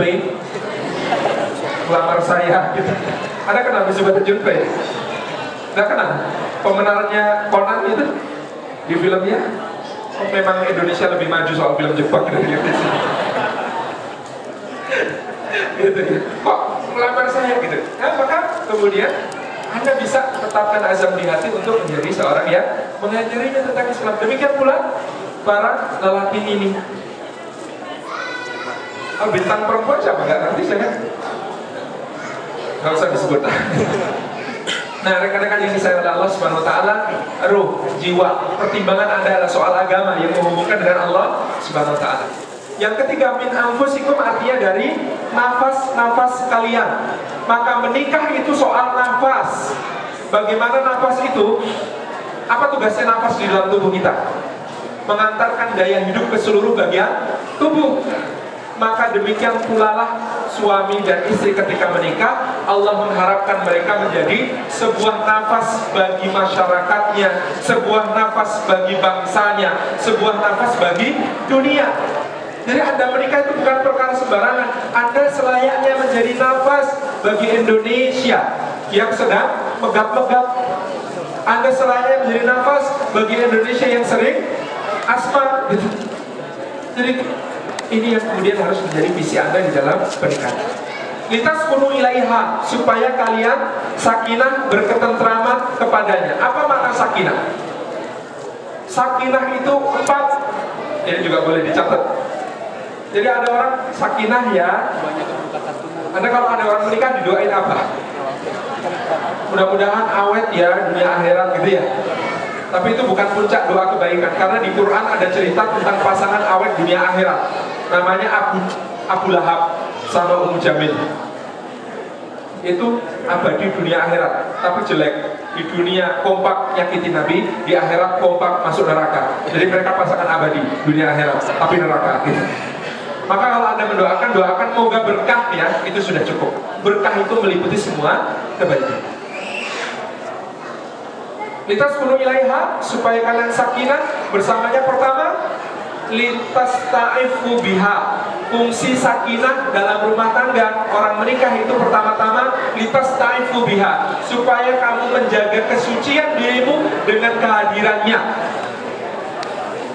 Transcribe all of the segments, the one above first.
Junpei melamar saya gitu. Ada kenal Misbah Junpei? Nggak kenal? Pemenarnya Conan itu di filmnya? Oh, memang Indonesia lebih maju soal film Jepang gitu. Gitu ya. Kok melamar saya gitu? Nah, maka kemudian Anda bisa tetapkan azam di hati untuk menjadi seorang yang mengajarinya tentang Islam. Demikian pula para lelaki ini. Oh, bintang perempuan siapa? Nggak ngerti saya. Nggak usah disebut. Nah, rekan-rekan yang disayang oleh Allah Subhanahu Wa Taala, ruh, jiwa, pertimbangan Anda adalah soal agama yang menghubungkan dengan Allah Subhanahu Wa Taala. Yang ketiga, min anfusikum artinya dari nafas-nafas kalian. Maka menikah itu soal nafas. Bagaimana nafas itu? Apa tugasnya nafas di dalam tubuh kita? Mengantarkan daya hidup ke seluruh bagian tubuh. Maka demikian pula lah suami dan istri ketika menikah, Allah mengharapkan mereka menjadi sebuah nafas bagi masyarakatnya, sebuah nafas bagi bangsanya, sebuah nafas bagi dunia. Jadi Anda menikah itu bukan perkara sembarangan. Anda selayaknya menjadi nafas bagi Indonesia yang sedang megap-megap. Anda selayaknya menjadi nafas bagi Indonesia yang sering asma gitu. Jadi ini yang kemudian harus menjadi visi Anda di dalam pernikahan. Litas kunu ilaiha, supaya kalian sakinah, berketentraman kepadanya. Apa makna sakinah? Sakinah itu 4. Ini juga boleh dicatat. Jadi ada orang sakinah ya. Anda kalau ada orang menikah didoain apa? Mudah-mudahan awet ya dunia akhirat gitu ya. Tapi itu bukan puncak doa kebaikan, karena di Quran ada cerita tentang pasangan awet dunia akhirat. Namanya Abu Lahab sama Ummu Jamil. Itu abadi dunia akhirat, tapi jelek. Di dunia kompak nyakitin Nabi, di akhirat kompak masuk neraka. Jadi mereka pasangan abadi dunia akhirat, tapi neraka gitu. Maka kalau Anda mendoakan, doakan moga berkah ya, itu sudah cukup. Berkah itu meliputi semua kebaikan. Litas kunu ilaiha, supaya kalian sakinah bersamanya. Pertama, litas ta'ifu biha. Fungsi sakinah dalam rumah tangga orang menikah itu pertama-tama litas ta'ifu biha, supaya kamu menjaga kesucian dirimu dengan kehadirannya.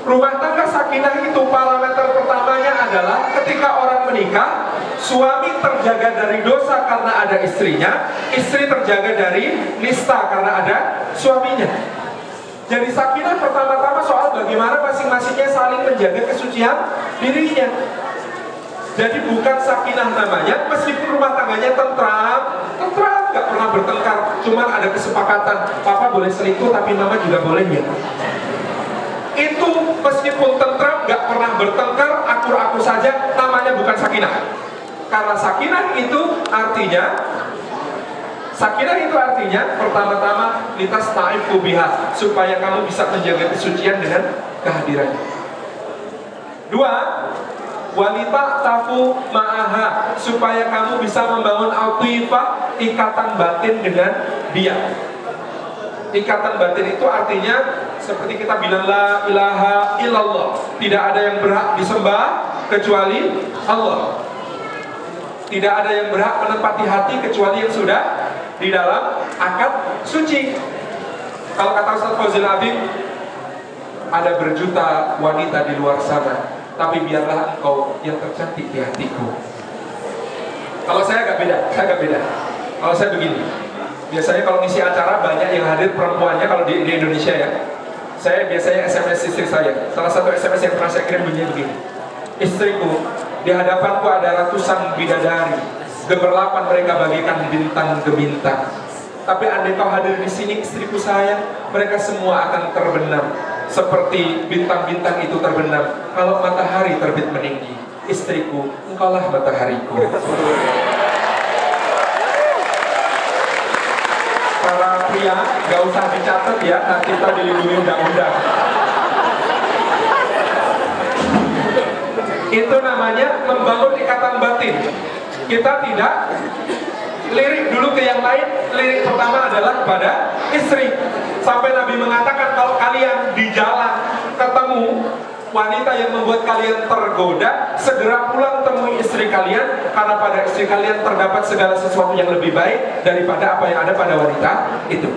Rumah tangga sakinah itu parameter pertamanya adalah ketika orang menikah, suami terjaga dari dosa karena ada istrinya, istri terjaga dari nista karena ada suaminya. Jadi sakinah pertama-tama soal bagaimana masing-masingnya saling menjaga kesucian dirinya. Jadi bukan sakinah namanya, meskipun rumah tangganya tentram, gak pernah bertengkar, cuman ada kesepakatan, papa boleh selingkuh tapi mama juga boleh ya. Itu meskipun tentram, gak pernah bertengkar, akur-akur saja, namanya bukan sakinah. Karena sakinah itu artinya pertama-tama litas ta'ifu biha, supaya kamu bisa menjaga kesucian dengan kehadirannya. 2, wanita tafu ma'aha, supaya kamu bisa membangun atifah, ikatan batin dengan dia. Ikatan batin itu artinya seperti kita bilang la ilaha illallah, tidak ada yang berhak disembah kecuali Allah. Tidak ada yang berhak menempati hati kecuali yang sudah di dalam akad suci. Kalau kata Ustaz Fauzi Abim, ada berjuta wanita di luar sana, tapi biarlah engkau yang tercantik di hatiku. Kalau saya agak beda. Kalau saya begini, biasanya kalau ngisi acara banyak yang hadir perempuannya. Kalau di Indonesia ya, saya biasanya SMS istri saya. Salah satu SMS yang pernah saya kirim bunyinya begini: istriku, di hadapanku ada ratusan bidadari, gemerlapan mereka bagaikan bintang gemintang. Tapi andai kau hadir di sini, istriku sayang, mereka semua akan terbenam seperti bintang-bintang itu terbenam kalau matahari terbit meninggi. Istriku, engkaulah matahariku. Para pria, gak usah dicatat ya, nanti kita dilindungi undang-undang. Itu namanya membangun ikatan batin. Kita tidak lirik dulu ke yang lain. Lirik pertama adalah kepada istri. Sampai Nabi mengatakan, kalau kalian di jalan ketemu wanita yang membuat kalian tergoda, segera pulang temui istri kalian, Karena pada istri kalian terdapat segala sesuatu yang lebih baik daripada apa yang ada pada wanita itu.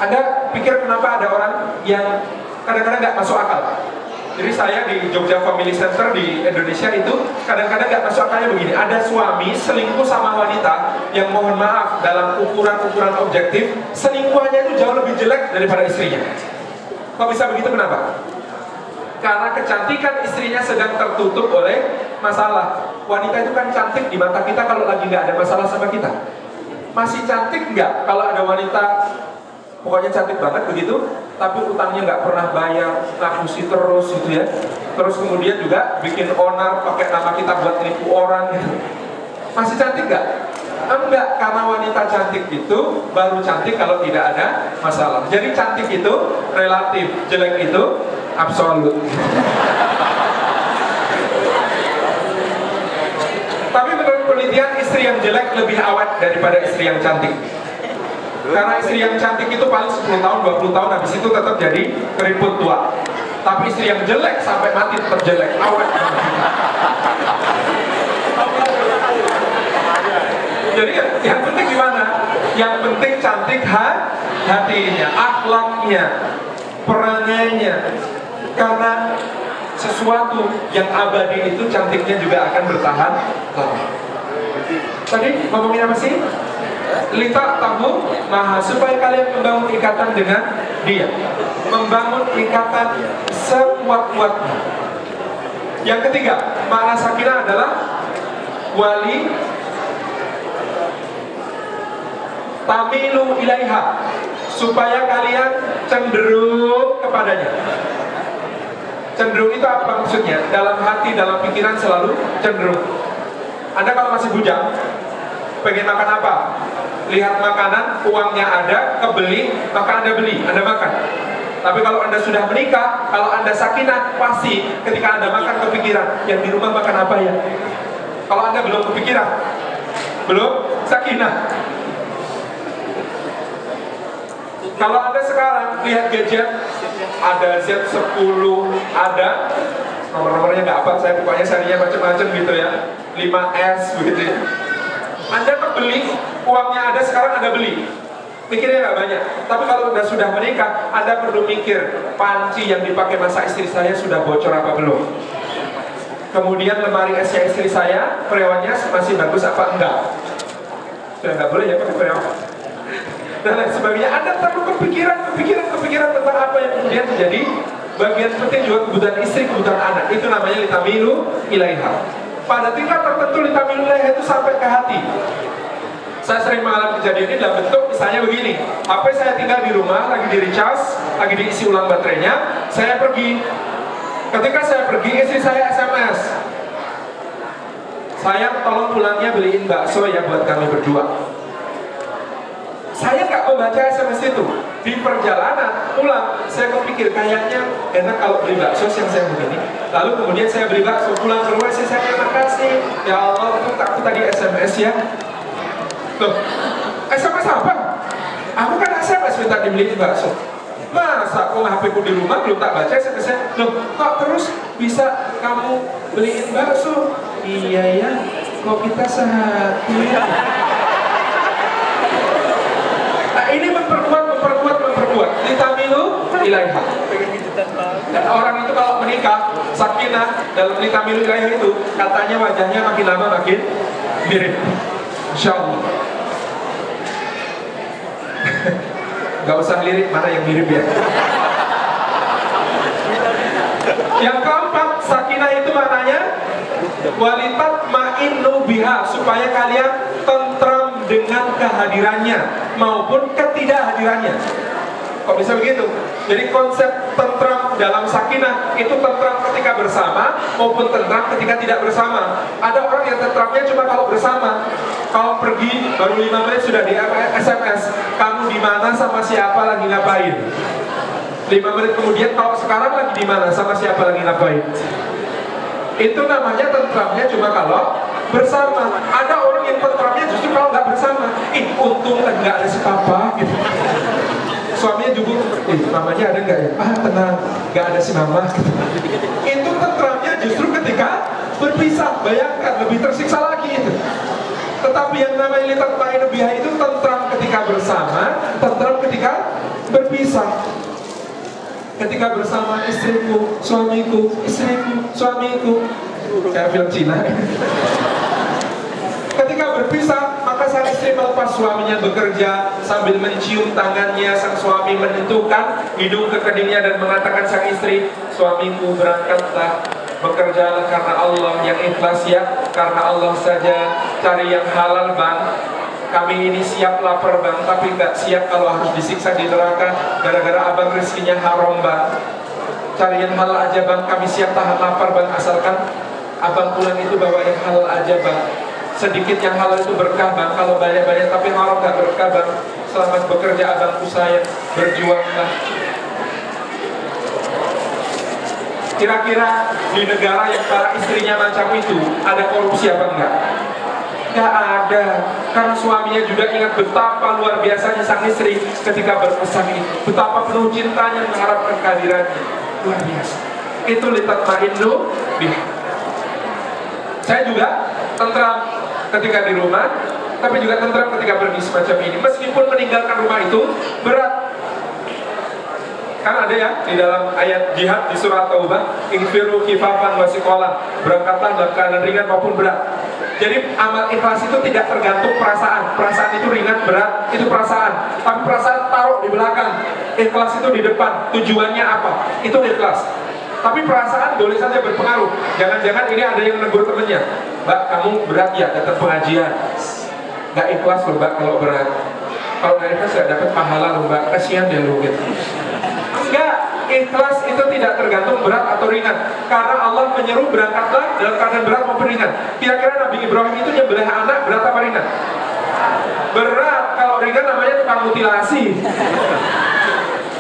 Anda pikir kenapa ada orang yang kadang-kadang nggak masuk akal? Jadi saya di Jogja Family Center di Indonesia itu kadang-kadang nggak masuk akalnya begini. Ada suami selingkuh sama wanita yang mohon maaf dalam ukuran-ukuran objektif, selingkuhannya itu jauh lebih jelek daripada istrinya. Kok bisa begitu, kenapa? Karena kecantikan istrinya sedang tertutup oleh masalah. Wanita itu kan cantik di mata kita kalau lagi nggak ada masalah sama kita. Masih cantik nggak kalau ada wanita pokoknya cantik banget begitu, tapi utangnya nggak pernah bayar, ngapusi terus gitu ya. Terus kemudian juga bikin onar pakai nama kita buat nipu orang gitu. Masih cantik nggak? Enggak, karena wanita cantik itu baru cantik kalau tidak ada masalah. Jadi cantik itu relatif, jelek itu absolut. Tapi menurut penelitian, istri yang jelek lebih awet daripada istri yang cantik. Karena istri yang cantik itu paling 10 tahun, 20 tahun, habis itu tetap jadi keriput tua. Tapi istri yang jelek sampai mati tetap jelek, awet. Jadi yang penting gimana? Yang penting cantik hatinya, akhlaknya, perangainya. Karena sesuatu yang abadi itu cantiknya juga akan bertahan lama. Tadi ngomongin apa sih? Lita tahu maha, supaya kalian membangun ikatan dengan dia, membangun ikatan sekuat-kuatnya. Yang ketiga, makna sakinah adalah wali tamilu ilaiha, supaya kalian cenderung kepadanya. Cenderung itu apa maksudnya? Dalam hati, dalam pikiran selalu cenderung. Anda kalau masih bujang, pengen makan apa? Lihat makanan, uangnya ada, kebeli, maka Anda beli, Anda makan. Tapi kalau Anda sudah menikah, kalau Anda sakinah, pasti ketika Anda makan kepikiran, yang di rumah makan apa ya? Kalau Anda belum kepikiran, belum sakinah. Kalau Anda sekarang lihat gadget, ada Z10, ada nomor-nomornya nggak apa, saya pokoknya serinya macam-macam gitu ya, 5S begitu ya. Anda terbeli, uangnya ada, sekarang Anda beli, mikirnya nggak banyak. Tapi kalau Anda sudah menikah, Anda perlu mikir, panci yang dipakai masa istri saya sudah bocor apa belum? Kemudian lemari esnya istri saya, freonnya masih bagus apa enggak? Sudah nggak boleh ya pakai freon. Dan lain sebagainya. Anda perlu kepikiran tentang apa yang kemudian menjadi bagian penting juga kebutuhan istri, kebutuhan anak. Itu namanya litamilu ilaiha. Pada tingkat tertentu litamilu ilaiha itu sampai ke hati. Saya sering mengalami kejadian ini dalam bentuk misalnya begini. HP saya tinggal di rumah, lagi di recharge, lagi diisi ulang baterainya, saya pergi. Ketika saya pergi, istri saya SMS, sayang tolong pulangnya beliin bakso ya buat kami berdua. Saya nggak membaca SMS itu. Di perjalanan pulang, saya kepikir kayaknya enak kalau beli bakso yang saya begini. Lalu kemudian saya beli bakso, pulang ke rumah, saya terima kasih. Ya Allah, itu aku tadi SMS ya. Loh, SMS apa? Aku kan SMS minta dibeliin bakso. Masa kok HP ku di rumah belum tak baca SMS-nya? Loh, kok terus bisa kamu beliin bakso? Iya ya, kok kita sehati. Nah, ini memperkuat. Litamilu ilaiha. Dan orang itu kalau menikah, sakinah dalam litamilu ilaiha itu, katanya wajahnya makin lama makin mirip. Insya Allah. Gak usah lirik, mana yang mirip ya. Yang keempat, sakinah itu maknanya walitat ma'innu biha, supaya kalian tentram dengan kehadirannya maupun ketidakhadirannya. Kok bisa begitu? Jadi konsep tentram dalam sakinah itu tentram ketika bersama maupun tentram ketika tidak bersama. Ada orang yang tentramnya cuma kalau bersama. Kalau pergi baru 5 menit sudah di SMS, kamu di mana, sama siapa, lagi ngapain. 5 menit kemudian, kalau sekarang lagi di mana, sama siapa, lagi ngapain. Itu namanya tentramnya cuma kalau bersama. Ada orang yang tentramnya justru kalau nggak bersama. Untung kan nggak ada si papa gitu. Suaminya juga, mamanya ada nggak ya? Tenang, nggak ada si mama. Itu tentramnya justru ketika berpisah. Bayangkan, lebih tersiksa lagi itu. Tetapi yang namanya litatma'innu biha itu tentram ketika bersama, tentram ketika berpisah. Ketika bersama istriku, suamiku, istriku, suamiku, kayak film Cina. Ketika berpisah, maka sang istri melepas suaminya bekerja sambil mencium tangannya. Sang suami menyentuhkan hidung ke kedingnya dan mengatakan sang istri, suamiku berangkatlah, bekerjalah karena Allah, yang ikhlas ya, karena Allah saja, cari yang halal bang. Kami ini siap lapar bang, tapi gak siap kalau harus disiksa di neraka gara-gara abang rezekinya haram bang. Cari yang halal aja bang, kami siap tahan lapar bang, asalkan abang pulang itu bawa yang halal aja bang. Sedikit yang halal itu berkah bang, kalau banyak-banyak tapi haram gak berkah bang. Selamat bekerja abangku sayang, berjuanglah. Kira-kira di negara yang para istrinya macam itu ada korupsi apa enggak? Gak ada, karena suaminya juga ingat betapa luar biasanya sang istri ketika berpesan itu, betapa penuh cintanya mengharapkan kehadirannya. Luar biasa. Itu litatma'innu biha. Saya juga tentram ketika di rumah, tapi juga tentram ketika pergi semacam ini. Meskipun meninggalkan rumah itu berat. Kan ada ya di dalam ayat jihad di surah Taubah, infiru khifafan wa siqalan, berangkatlah dalam keadaan ringan maupun berat. Jadi amal ikhlas itu tidak tergantung perasaan. Perasaan itu ringan berat, itu perasaan. Tapi perasaan taruh di belakang, ikhlas itu di depan. Tujuannya apa? Itu ikhlas. Tapi perasaan boleh saja berpengaruh. Jangan-jangan ini ada yang menegur temennya, Mbak kamu berat ya datang pengajian. Gak ikhlas loh Mbak kalau berat. Kalau gak ikhlas gak dapat pahala loh Mbak, kasihan deh lo gitu. Enggak, ikhlas itu tidak tergantung berat atau ringan. Karena Allah menyeru berangkatlah dalam keadaan berat maupun ringan. Kira-kira Nabi Ibrahim itu nyembelih anak berat apa ringan? Berat. Kalau ringan namanya tukang mutilasi.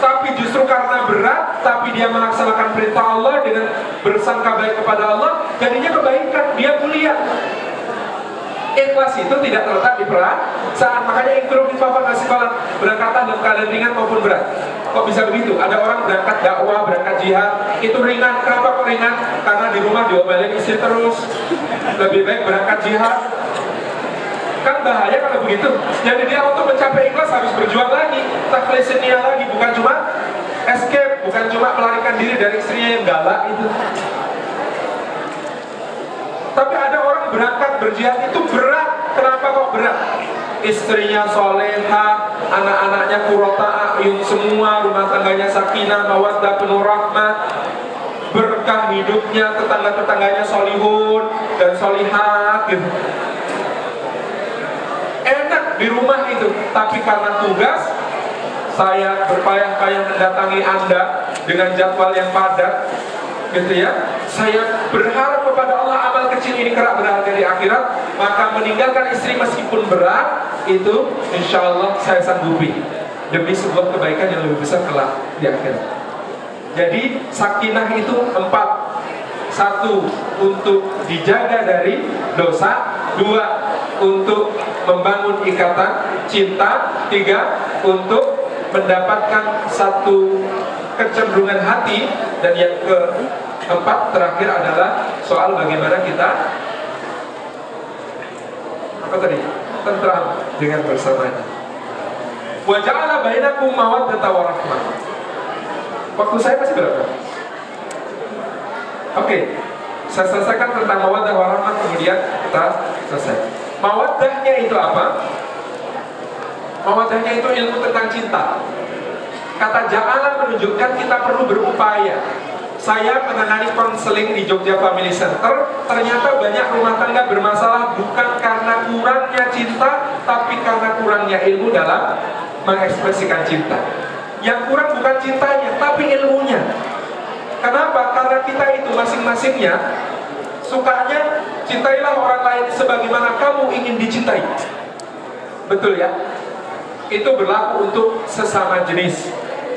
Tapi justru karena berat, tapi dia melaksanakan perintah Allah dengan bersangka baik kepada Allah, jadinya kebaikan, dia mulia. Ikhlas itu tidak terletak di perasaan. Makanya infiru khifafan wa siqalan, berangkatlah dalam keadaan ringan maupun berat. Kok bisa begitu? Ada orang berangkat dakwah, berangkat jihad, itu ringan. Kenapa kok ringan? Karena di rumah diomelin istri terus. Lebih baik berangkat jihad. Kan bahaya kalau begitu. Jadi dia untuk mencapai ikhlas harus berjuang lagi, takhlisin niyah lagi, bukan cuma escape, bukan cuma melarikan diri dari istrinya yang galak itu. Tapi ada orang berangkat berjihad itu berat. Kenapa kok berat? Istrinya soleha, anak-anaknya qurrata a'yun semua, rumah tangganya sakinah, mawaddah, penuh rahmat, berkah hidupnya, tetangga-tetangganya solihun dan solihat gitu. Enak di rumah itu. Tapi karena tugas, saya berpayah-payah mendatangi Anda dengan jadwal yang padat gitu ya. Saya berharap kepada Allah amal kecil ini kelak berharga di akhirat, maka meninggalkan istri meskipun berat itu insya Allah saya sanggupi demi sebuah kebaikan yang lebih besar kelak di akhirat. Jadi sakinah itu 4. 1, untuk dijaga dari dosa. 2, untuk membangun ikatan cinta. 3, untuk mendapatkan satu kecenderungan hati. Dan yang keempat terakhir adalah soal bagaimana kita tentram dengan bersamanya. Wa ja'ala bainakum mawaddatan wa rahmah. Waktu saya masih berapa? Oke, saya selesaikan tentang mawaddah wa rahmah, kemudian kita selesai. Mawaddahnya itu apa? Mawaddahnya itu ilmu tentang cinta. Kata ja'ala menunjukkan kita perlu berupaya. Saya menangani konseling di Jogja Family Center. Ternyata banyak rumah tangga bermasalah bukan karena kurangnya cinta, tapi karena kurangnya ilmu dalam mengekspresikan cinta. Yang kurang bukan cintanya, tapi ilmunya. Kenapa? Karena kita itu masing-masingnya sukanya cintailah orang lain sebagaimana kamu ingin dicintai. Betul ya? Itu berlaku untuk sesama jenis.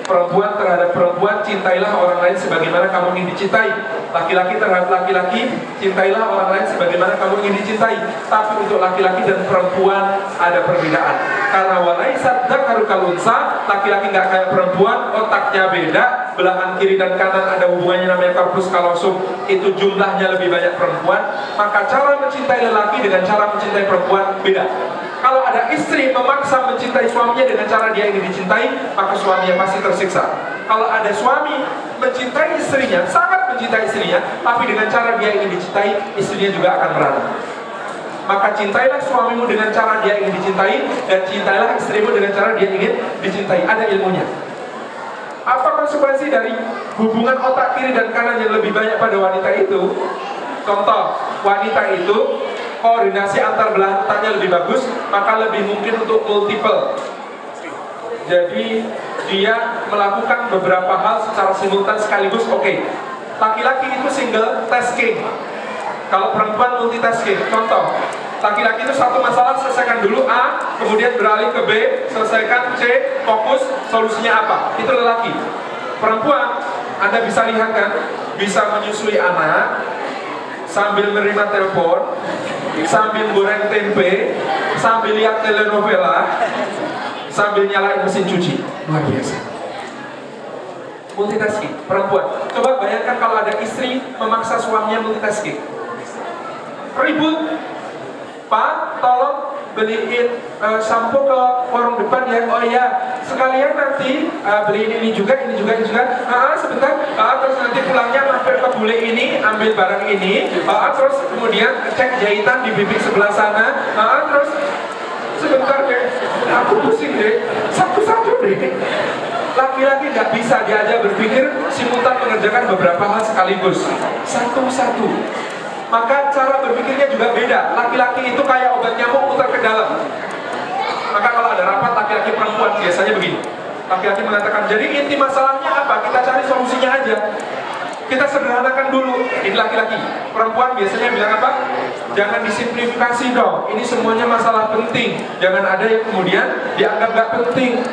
Perempuan terhadap perempuan, cintailah orang lain sebagaimana kamu ingin dicintai. Laki-laki terhadap laki-laki, cintailah orang lain sebagaimana kamu ingin dicintai. Tapi untuk laki-laki dan perempuan ada perbedaan. Karena walaisat dzakaru kal unsa, laki-laki nggak kayak perempuan, otaknya beda, belahan kiri dan kanan ada hubungannya namanya corpus callosum, itu jumlahnya lebih banyak perempuan, maka cara mencintai lelaki dengan cara mencintai perempuan beda. Kalau ada istri memaksa mencintai suaminya dengan cara dia ingin dicintai, maka suaminya pasti tersiksa. Kalau ada suami mencintai istrinya, sangat mencintai istrinya, tapi dengan cara dia ingin dicintai, istrinya juga akan merana. Maka cintailah suamimu dengan cara dia ingin dicintai, dan cintailah istrimu dengan cara dia ingin dicintai. Ada ilmunya. Apa konsekuensi dari hubungan otak kiri dan kanan yang lebih banyak pada wanita itu? Contoh, wanita itu koordinasi antar belahan otaknya lebih bagus, maka lebih mungkin untuk multiple. Jadi dia melakukan beberapa hal secara simultan sekaligus. Oke. Laki-laki itu single tasking, kalau perempuan multitasking. Contoh, laki-laki itu satu masalah selesaikan dulu A, kemudian beralih ke B, selesaikan C, fokus solusinya apa. Itu lelaki. Perempuan, Anda bisa lihat kan, bisa menyusui anak sambil menerima telepon, sambil goreng tempe, sambil lihat telenovela, sambil nyalain mesin cuci. Luar biasa. Multitasking, perempuan. Coba bayangkan kalau ada istri memaksa suaminya multitasking. Ribut. Pak, tolong beliin sampo ke warung depan ya. Oh iya, sekalian nanti beliin ini juga. Sebentar. Terus nanti pulangnya mampir ke bule ini, ambil barang ini. Terus kemudian cek jahitan di bibir sebelah sana. Terus sebentar deh, aku pusing deh. Satu-satu deh. Laki-laki nggak bisa diajak berpikir simultan mengerjakan beberapa hal sekaligus. Satu-satu. Maka cara berpikirnya juga beda. Laki-laki itu kayak obat nyamuk muter ke dalam. Maka kalau ada rapat laki-laki perempuan biasanya begini. Laki-laki mengatakan, jadi inti masalahnya apa? Kita cari solusinya aja. Kita sederhanakan dulu. Ini laki-laki. Perempuan biasanya bilang apa? Jangan disimplifikasi dong. Ini semuanya masalah penting. Jangan ada yang kemudian dianggap gak penting.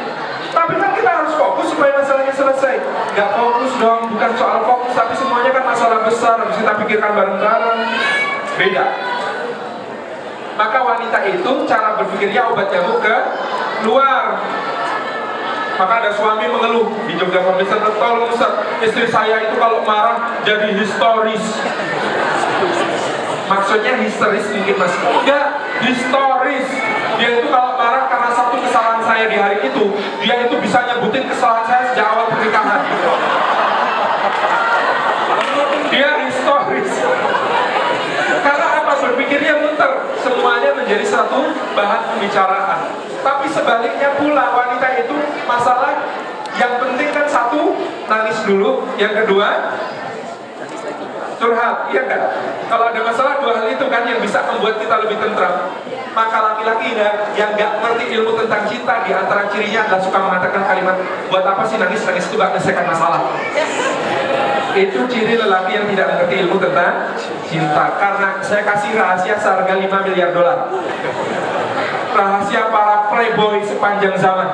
Tapi kan kita harus fokus supaya masalahnya selesai. Gak fokus dong, bukan soal fokus, tapi semuanya kan masalah besar, harus kita pikirkan bareng-bareng. Beda. Maka wanita itu cara berpikirnya obat nyamuk ke luar. Maka ada suami mengeluh di Jogja Komisen, tolong Ustaz, istri saya itu kalau marah jadi histeris. Maksudnya histeris mungkin mas? Enggak, histeris. Dia itu kalau marah karena satu kesalahan saya di hari itu, dia itu bisa nyebutin kesalahan saya sejak awal pernikahan. Dia histeris. Karena apa? Berpikirnya muter. Semuanya menjadi satu bahan pembicaraan. Tapi sebaliknya pula, wanita itu masalah yang penting kan satu, nangis dulu. Yang kedua, curhat, iya kan? Kalau ada masalah dua hal itu kan yang bisa membuat kita lebih tentram. Maka laki-laki yang gak ngerti ilmu tentang cinta, di antara cirinya adalah suka mengatakan kalimat, buat apa sih nangis? Nangis itu gak menyelesaikan masalah. Itu ciri lelaki yang tidak mengerti ilmu tentang cinta. Karena saya kasih rahasia seharga 5 miliar dolar. Rahasia para playboy sepanjang zaman.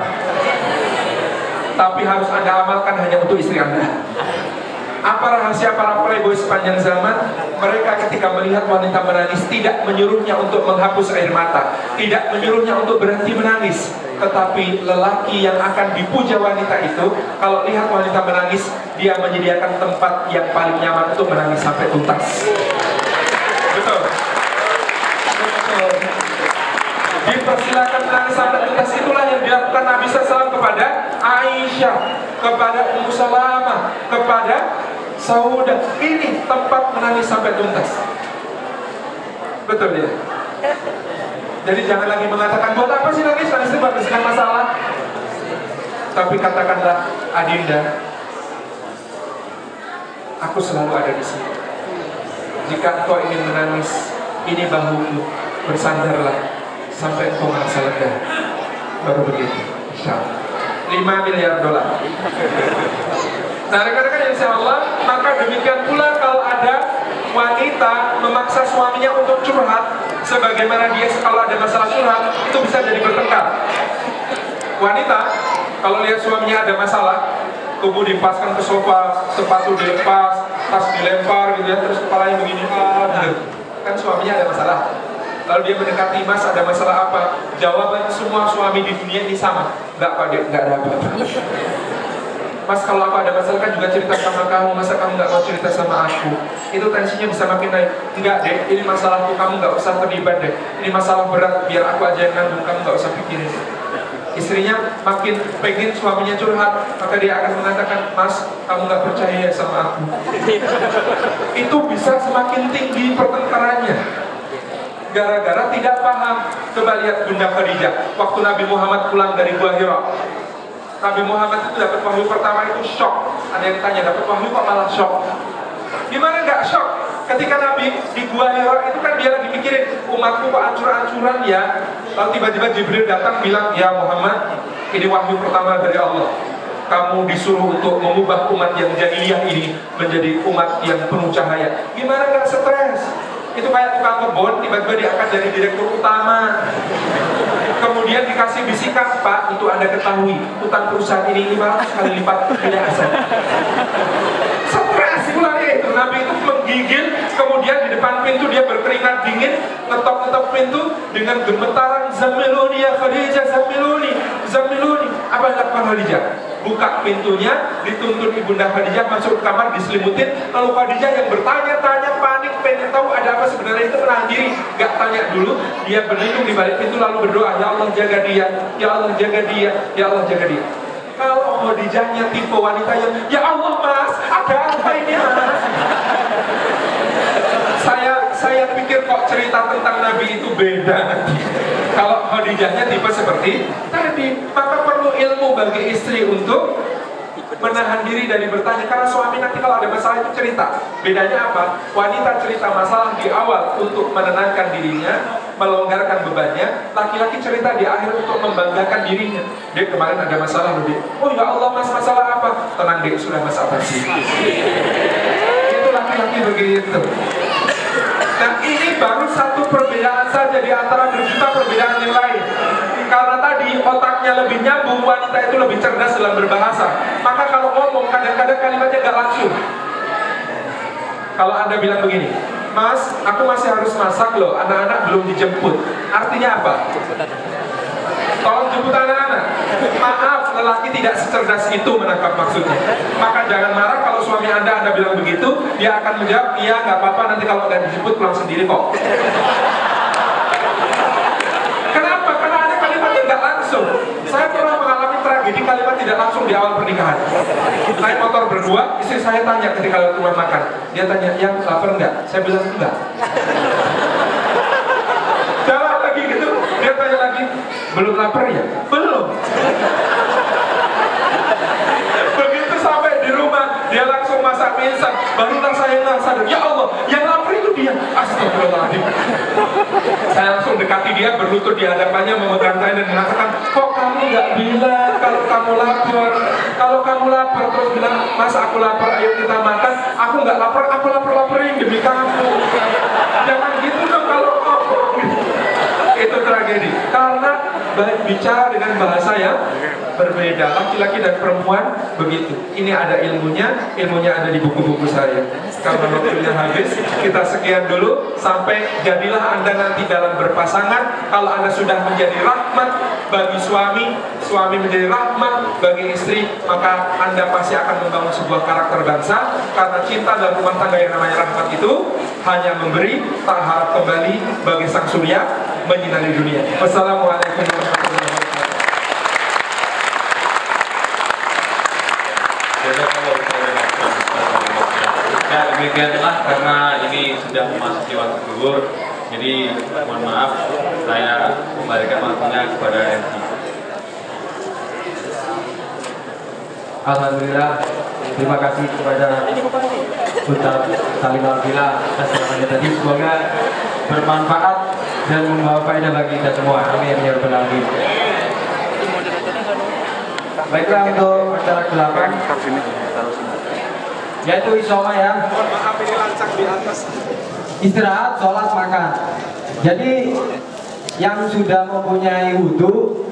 Tapi harus Anda amalkan hanya untuk istri Anda. Apa rahasia para playboy sepanjang zaman? Mereka ketika melihat wanita menangis tidak menyuruhnya untuk menghapus air mata, tidak menyuruhnya untuk berhenti menangis. Tetapi lelaki yang akan dipuja wanita itu, kalau lihat wanita menangis, dia menyediakan tempat yang paling nyaman untuk menangis sampai tuntas. Betul. Betul. Dipersilakan menangis sampai tuntas. Itulah yang dilakukan Nabi SAW kepada Aisyah, kepada Ummu Salamah, kepada Saudah. Ini tempat menangis sampai tuntas. Betul ya? Jadi jangan lagi mengatakan, buat apa sih nangis? Nangis itu menyelesaikan masalah. Tapi katakanlah, Adinda, aku selalu ada di sini. Jika engkau ingin menangis, ini bahuku, bersandarlah sampai engkau merasa lega. Baru begitu, insyaallah. 5 miliar dolar. Nah, rekan-rekan insya Allah, maka demikian pula kalau ada wanita memaksa suaminya untuk curhat, sebagaimana dia kalau ada masalah curhat, itu bisa jadi bertengkar. Wanita, kalau lihat suaminya ada masalah, tubuh dipaskan ke sofa, sepatu dilepas, tas dilempar gitu ya, terus kepalanya begini, gitu. Kan suaminya ada masalah. Lalu dia mendekati, Mas ada masalah apa? Jawaban semua suami di dunia ini sama. Enggak Pak, enggak ada apa-apa. Mas kalau aku ada masalah kan juga cerita sama kamu, masa kamu nggak mau cerita sama aku? Itu tensinya bisa makin naik. Enggak deh, ini masalahku, kamu nggak usah terlibat deh. Ini masalah berat, biar aku aja yang nanggung, kamu nggak usah pikirin. Istrinya makin pengen suaminya curhat, maka dia akan mengatakan, Mas, kamu nggak percaya sama aku. Itu bisa semakin tinggi pertengkarannya. Gara-gara tidak paham. Coba lihat Bunda Khadijah waktu Nabi Muhammad pulang dari Gua Hira. Nabi Muhammad itu dapat wahyu pertama itu shock. Ada yang tanya, dapat wahyu kok malah shock? Gimana nggak shock? Ketika Nabi di Gua Hira itu kan dia lagi mikirin, umatku kok ancur-ancuran ya. Lalu tiba-tiba Jibril datang bilang, ya Muhammad, ini wahyu pertama dari Allah. Kamu disuruh untuk mengubah umat yang jahiliyah ini menjadi umat yang penuh cahaya. Gimana nggak stres? Itu kayak tukang kebun, tiba-tiba dia akan jadi direktur utama. Kemudian dikasih bisikan, Pak, itu Anda ketahui, utang perusahaan ini 500 kali lipat tidak asal. Stres mulanya itu. Nabi itu menggigil, kemudian di depan pintu dia berkeringat dingin, ngetok-ngetok pintu dengan gemetaran, Zamiluni ya Khadijah, Zamiluni, Zamiluni. Apa yang dilakukan Khadijah? Buka pintunya, dituntun Ibunda Khadijah masuk ke kamar, diselimutin. Lalu Khadijah yang bertanya-tanya, panik, pengen tahu ada apa sebenarnya, itu menahan diri, gak tanya dulu. Dia berlindung di balik pintu lalu berdoa, ya Allah jaga dia, ya Allah jaga dia, ya Allah jaga dia. Kalau Khadijahnya tipe wanita yang, ya Allah Mas, ada apa ini Mas? Saya pikir kok cerita tentang Nabi itu beda. Kalau Khadijahnya tipe seperti tadi, maka perlu ilmu bagi istri untuk menahan diri dari bertanya. Karena suami nanti kalau ada masalah itu cerita. Bedanya apa? Wanita cerita masalah di awal untuk menenangkan dirinya, melonggarkan bebannya. Laki-laki cerita di akhir untuk membanggakan dirinya. Dia kemarin ada masalah loh, Dek. Oh ya Allah Mas, masalah apa? Tenang Dek, sudah Mas apa sih? Itu laki-laki begitu. Nah ini baru satu perbedaan saja di antara berjuta perbedaan yang lain. Karena tadi otaknya lebih nyambung, wanita itu lebih cerdas dalam berbahasa. Maka kalau ngomong kadang-kadang kalimatnya gak langsung. Kalau Anda bilang begini, Mas, aku masih harus masak loh, anak-anak belum dijemput. Artinya apa? Tolong jemput anak-anak. Maaf, lelaki tidak secerdas itu menangkap maksudnya. Maka jangan marah kalau suami Anda bilang begitu. Dia akan menjawab, iya nggak apa-apa, nanti kalau nggak dijemput pulang sendiri kok. Kenapa? Karena ada kalimatnya nggak langsung. Saya pernah mengalami tragedi kalimat tidak langsung di awal pernikahan. Naik motor berdua, istri saya tanya ketika lewat rumah makan. Dia tanya, yang lapar nggak? Saya bilang enggak. Jalan lagi gitu, dia tanya lagi, belum lapar ya? Belum. Begitu sampai di rumah, dia langsung masak mie instan. Barulah saya sadar, ya Allah, yang lapar itu dia. Astagfirullahaladzim. Saya langsung dekati dia, berlutut di hadapannya, memegang tangan dan mengatakan, kok kamu nggak bilang kalau kamu lapar? Kalau kamu lapar terus bilang, Mas aku lapar, ayo kita makan. Aku nggak lapar, aku lapar-laparin demi kamu. Jangan gitu dong kalau ngomong. Itu tragedi. Karena bicara dengan bahasa yang berbeda. Laki-laki dan perempuan begitu. Ini ada ilmunya, ilmunya ada di buku-buku saya. Karena waktunya habis, kita sekian dulu. Sampai jadilah Anda nanti dalam berpasangan. Kalau Anda sudah menjadi rahmat bagi suami, suami menjadi rahmat bagi istri, maka Anda pasti akan membangun sebuah karakter bangsa. Karena cinta dalam rumah tangga yang namanya rahmat itu hanya memberi, tak harap kembali bagi sang surya menyinari dunia. Wassalamualaikum warahmatullahi wabarakatuh. Ya demikianlah, karena ini sudah memasuki waktu zuhur, jadi mohon maaf saya kembalikan waktunya kepada MC. Alhamdulillah, terima kasih kepada Ustaz Salim Al-Bila atas ceramahnya tadi. Semoga bermanfaat dan membawa faedah bagi kita semua. Amin ya rabbal alamin. Baiklah, untuk acara ke-8 yaitu isoma ya. Mohon maaf ini lancang di atas. Istirahat, sholat, makan. Jadi yang sudah mempunyai wudhu